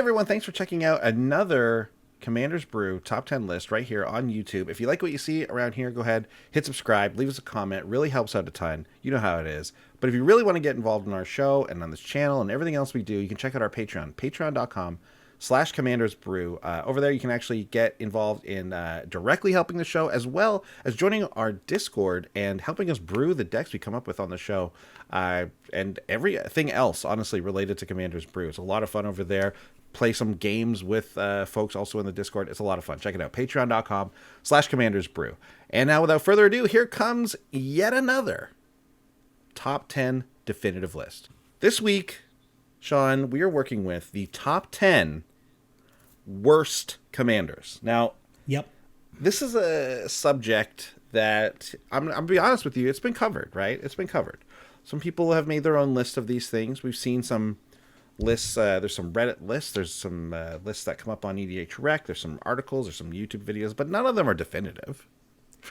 everyone, thanks for checking out another Commander's Brew top 10 list right here on YouTube. If you like what you see around here, go ahead, hit subscribe, leave us a comment. Really helps out a ton. You know how it is. But if you really want to get involved in our show and on this channel and everything else we do, you can check out our Patreon, patreon.com/commandersbrew. Over there, you can actually get involved in directly helping the show, as well as joining our Discord and helping us brew the decks we come up with on the show, and everything else, honestly, related to Commander's Brew. It's a lot of fun over there. Play some games with folks also in the Discord. It's a lot of fun. Check it out, patreon.com/commandersbrew. And now, without further ado, here comes yet another top 10 definitive list. This week, Sean, we are working with the top 10 worst commanders. Now, this is a subject that, I'm going to be honest with you, it's been covered, right? It's been covered. Some people have made their own list of these things. We've seen some lists. There's some Reddit lists. There's some lists that come up on EDH Rec. There's some articles. There's some YouTube videos, but none of them are definitive,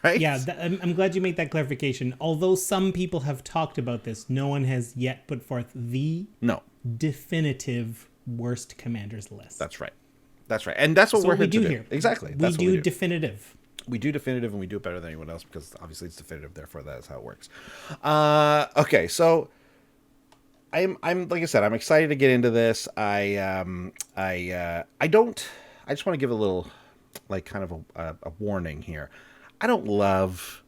right? Yeah, I'm glad you made that clarification. Although some people have talked about this, no one has yet put forth the definitive worst commanders list. That's right. That's right. And that's what we're here to do here. Exactly. We do definitive. We do definitive, and we do it better than anyone else because obviously it's definitive. Therefore, that is how it works. Okay, so I'm like I said, I'm excited to get into this. I just want to give a little, like, kind of a warning here. I don't love,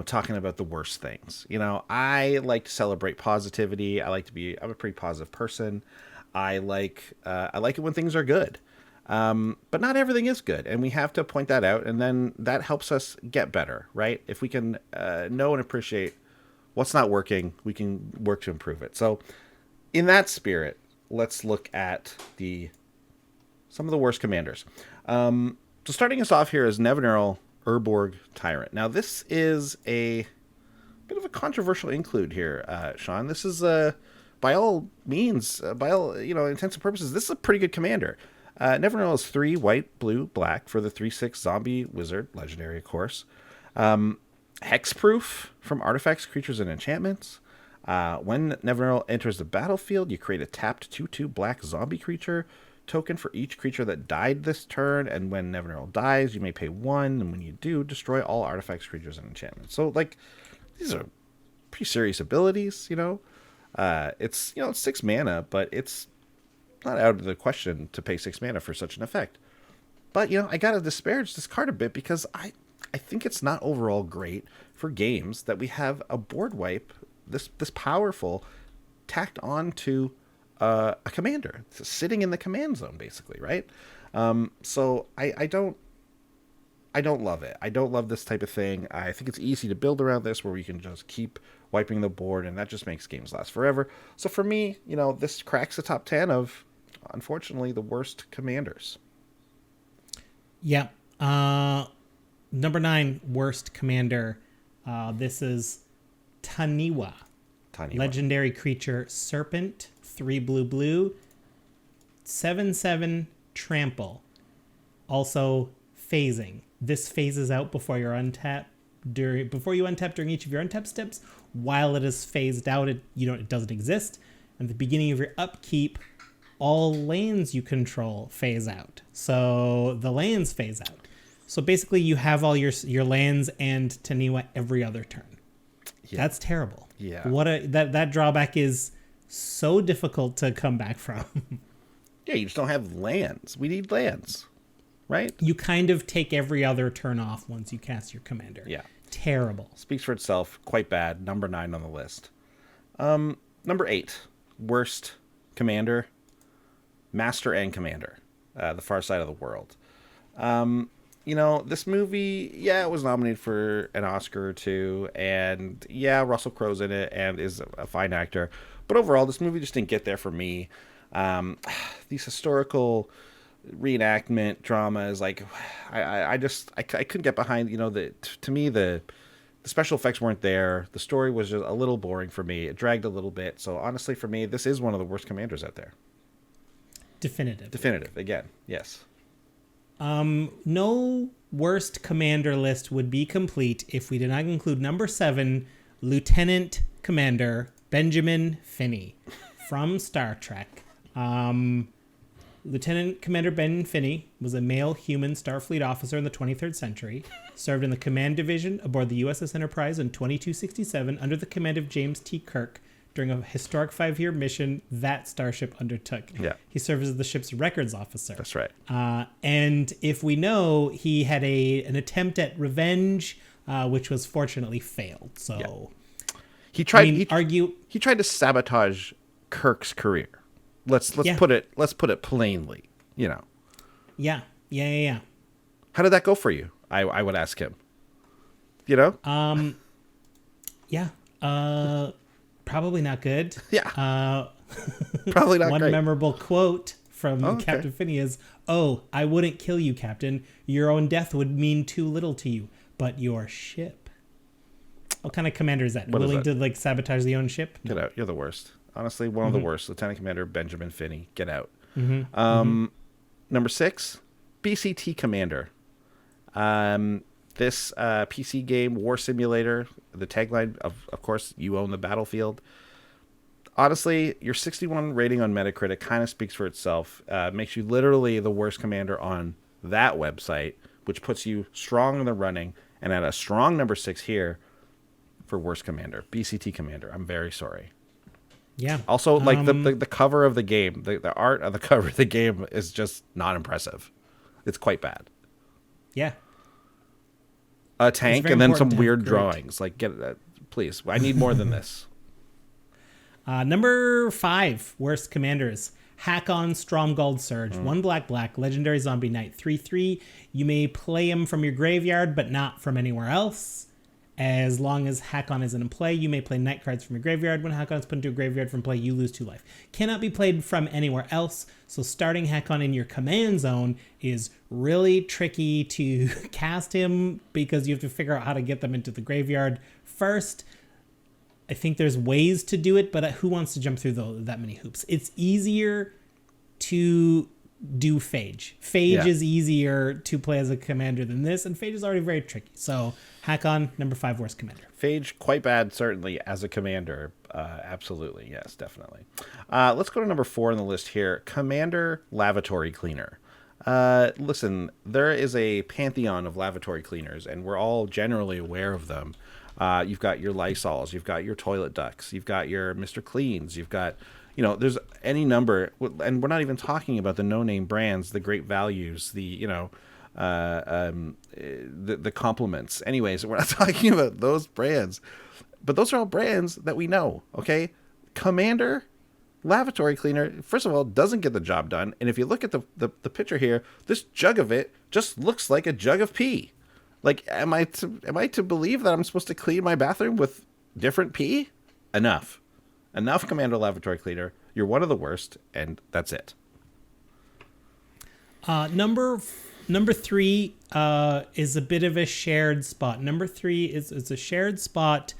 talking about the worst things. I like to celebrate positivity. I'm a pretty positive person. I like it when things are good. But not everything is good, and we have to point that out, and then that helps us get better, right? If we can know and appreciate what's not working, we can work to improve it. So in that spirit, let's look at some of the worst commanders. So starting us off here is NeverNeville Urborg Tyrant. Now, this is a bit of a controversial include here, Sean. This is, by all means, by all intents and purposes, this is a pretty good commander. NeverNeville is 3 white, blue, black for the 3/6 zombie wizard, legendary, of course. Hexproof from artifacts, creatures, and enchantments. When NeverNeville enters the battlefield, you create a tapped 2/2 black zombie creature token for each creature that died this turn, and when NeverNeville dies, you may pay 1, and when you do, destroy all artifacts, creatures, and enchantments. So, like, these are pretty serious abilities, It's 6 mana, but it's not out of the question to pay 6 mana for such an effect. But, I gotta disparage this card a bit because I think it's not overall great for games that we have a board wipe this powerful tacked on to a commander. It's sitting in the command zone, basically, right? So I don't love it. I don't love this type of thing. I think it's easy to build around this where we can just keep wiping the board, and that just makes games last forever. So for me, this cracks the top 10 of, unfortunately, the worst commanders. Yeah. Number 9 worst commander. This is Taniwa. Legendary creature, serpent, 3 blue, 7/7 trample. Also phasing. This phases out before you untap during each of your untap steps. While it is phased out, it doesn't exist. At the beginning of your upkeep, all lands you control phase out. So the lands phase out. So basically, you have all your lands and Taniwa every other turn. Yeah. That's terrible. Yeah. That drawback is so difficult to come back from. Yeah, you just don't have lands. We need lands, right? You kind of take every other turn off once you cast your commander. Yeah. Terrible. Speaks for itself. Quite bad. Number 9 on the list. Number 8, worst commander, master and commander, The Far Side of the World. This movie, it was nominated for an Oscar or 2, and Russell Crowe's in it and is a fine actor. But overall, this movie just didn't get there for me. These historical reenactment dramas, like, I couldn't get behind. To me, the special effects weren't there. The story was just a little boring for me. It dragged a little bit. So honestly, for me, this is one of the worst commanders out there. Definitive again. Yes. No worst commander list would be complete if we did not include number 7, Lieutenant Commander Benjamin Finney from Star Trek. Lieutenant Commander Ben Finney was a male human Starfleet officer in the 23rd century, served in the Command Division aboard the USS Enterprise in 2267 under the command of James T. Kirk during a historic 5-year mission that starship undertook. Yeah. He served as the ship's records officer. That's right. And if we know, he had an attempt at revenge, which was fortunately failed. So yeah. He tried to sabotage Kirk's career. Let's put it plainly, you know. Yeah. How did that go for you? I would ask him. You know? Yeah. Probably not good. Yeah. Probably not One great. memorable quote from Captain Finney is, "Oh, I wouldn't kill you, Captain. Your own death would mean too little to you, but your ship." What kind of commander is that? Willing to sabotage the own ship? Get out. You're the worst. Honestly, one of the worst. Lieutenant Commander Benjamin Finney. Get out. Number 6, BCT Commander. This PC game, War Simulator, the tagline, of course, you own the battlefield. Honestly, your 61 rating on Metacritic kind of speaks for itself. Makes you literally the worst commander on that website, which puts you strong in the running, and at a strong number 6 here for worst commander. BCT Commander. I'm very sorry. Yeah. Also, the cover of the game, the art of the cover of the game is just not impressive. It's quite bad. Yeah. A tank and then some weird drawings. Like, get that, please. I need more than this. Number 5, worst commanders. Hackon Stromgald Surge. 1 black, legendary zombie knight. 3/3. You may play him from your graveyard, but not from anywhere else. As long as Hackon isn't in play, you may play night cards from your graveyard. When Hackon is put into a graveyard from play, you lose 2 life. Cannot be played from anywhere else, so starting Hackon in your command zone is really tricky to cast him because you have to figure out how to get them into the graveyard first. I think there's ways to do it, but who wants to jump through that many hoops? It's easier to do Phage. Phage is easier to play as a commander than this, and Phage is already very tricky. So Hackon, number 5 worst commander. Phage, quite bad, certainly, as a commander. Absolutely, yes, definitely. Let's go to number 4 on the list here. Commander Lavatory Cleaner. Listen, there is a pantheon of lavatory cleaners, and we're all generally aware of them. You've got your Lysols, you've got your toilet ducks, you've got your Mr. Cleans, you've got, there's any number, and we're not even talking about the no-name brands, the great values, the compliments. Anyways, we're not talking about those brands, but those are all brands that we know. Okay, Commander Lavatory Cleaner, first of all, doesn't get the job done, and if you look at the picture here, this jug of it just looks like a jug of pee. Like, am I to believe that I'm supposed to clean my bathroom with different pee? Enough, Commander Lavatory Cleaner. You're one of the worst, and that's it. Number 3 is a bit of a shared spot. Number 3 is a shared spot.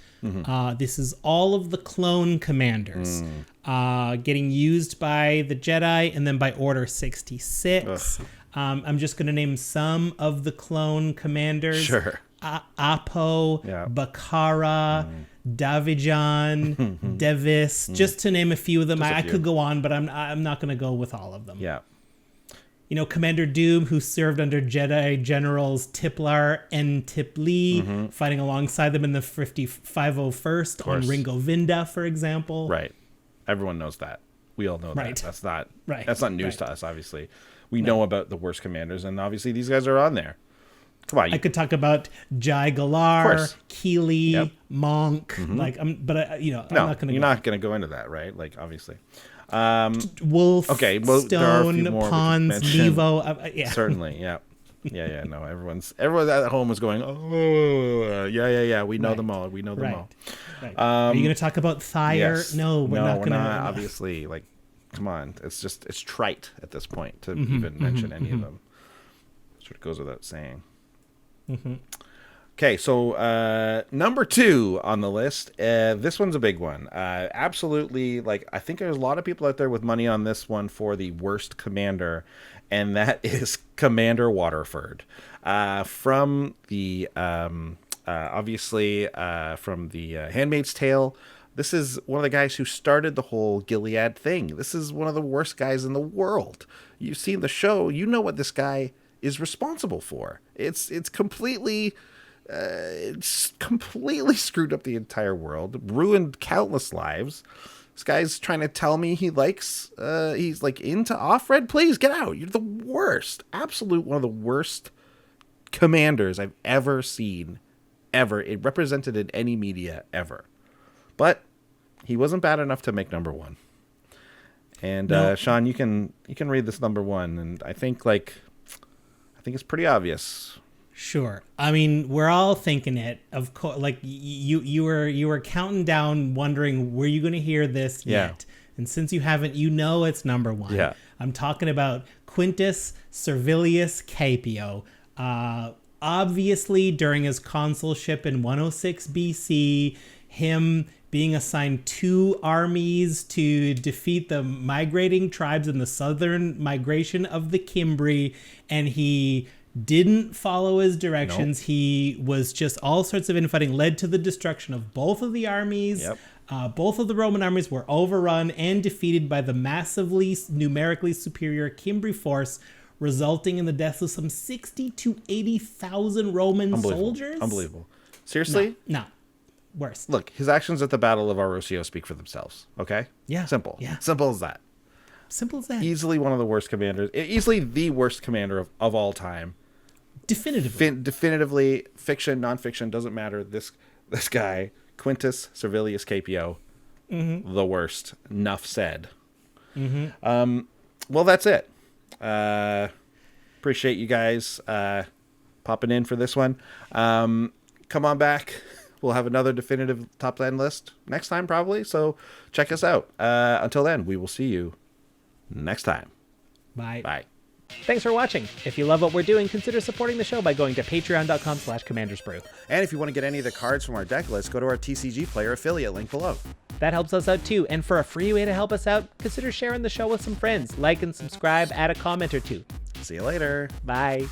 This is all of the clone commanders getting used by the Jedi and then by Order 66. I'm just going to name some of the clone commanders. Sure. Apo, Bakara, Davijan, Devis, just to name a few of them. I could go on, but I'm not going to go with all of them. Yeah. Commander Doom, who served under Jedi Generals Tiplar and Tipli, fighting alongside them in the 501st on Ringo Vinda, for example. Right. Everyone knows that. We all know that. That's not news to us, obviously. We know about the worst commanders, and obviously these guys are on there. Come on. I could talk about Jai Galar, Keeley, Monk. I'm not going to. You're not going to go into that, right? Like, obviously. Wolf, Stone, Pons, Levo. Certainly, yeah. No, everyone at home is going, oh, yeah. We know them all. We know them all. Right. Are you going to talk about Thyre? Yes. No, we're not going to. Obviously, like, come on. It's trite at this point to even mention any of them. Sort of goes without saying. Okay, so number 2 on the list. This one's a big one. Absolutely, like, I think there's a lot of people out there with money on this one for the worst commander, and that is Commander Waterford. From the obviously from the Handmaid's Tale This is one of the guys who started the whole Gilead thing. This is one of the worst guys in the world. You've seen the show. You know what this guy is responsible for. It's completely screwed up the entire world, ruined countless lives. This guy's trying to tell me he's like into off-red. Please get out. You're the worst. Absolute one of the worst commanders I've ever seen, ever. It represented in any media ever. But he wasn't bad enough to make number one. And No. Sean, you can read this number one, and I think it's pretty obvious. Sure. I mean, we're all thinking it. Of course, like you were counting down, wondering, were you going to hear this yet? And since you haven't, you know it's number one. Yeah. I'm talking about Quintus Servilius Caepio. Obviously, during his consulship in 106 BC, him being assigned 2 armies to defeat the migrating tribes in the southern migration of the Cimbri, and he didn't follow his directions. Nope. He was just all sorts of infighting, led to the destruction of both of the armies. Yep. Both of the Roman armies were overrun and defeated by the massively numerically superior Cimbri force, resulting in the deaths of some 60 to 80,000 Roman soldiers. Unbelievable. Seriously? No. Worse. Look, his actions at the Battle of Arosio speak for themselves. Okay? Yeah. Simple. Yeah. Simple as that. Simple as that. Easily one of the worst commanders. Easily the worst commander of all time. Definitively. Definitively, fiction, nonfiction, doesn't matter. This guy, Quintus Servilius Caepio, the worst. Enough said. Well, that's it. Appreciate you guys popping in for this one. Come on back. We'll have another definitive top 10 list next time, probably. So check us out. Until then, we will see you next time. Bye. Bye. Thanks for watching. If you love what we're doing, consider supporting the show by going to patreon.com/commandersbrew. And if you want to get any of the cards from our deck list, go to our TCG Player affiliate link below. That helps us out too, and for a free way to help us out, consider sharing the show with some friends. Like and subscribe, add a comment or two. See you later. Bye.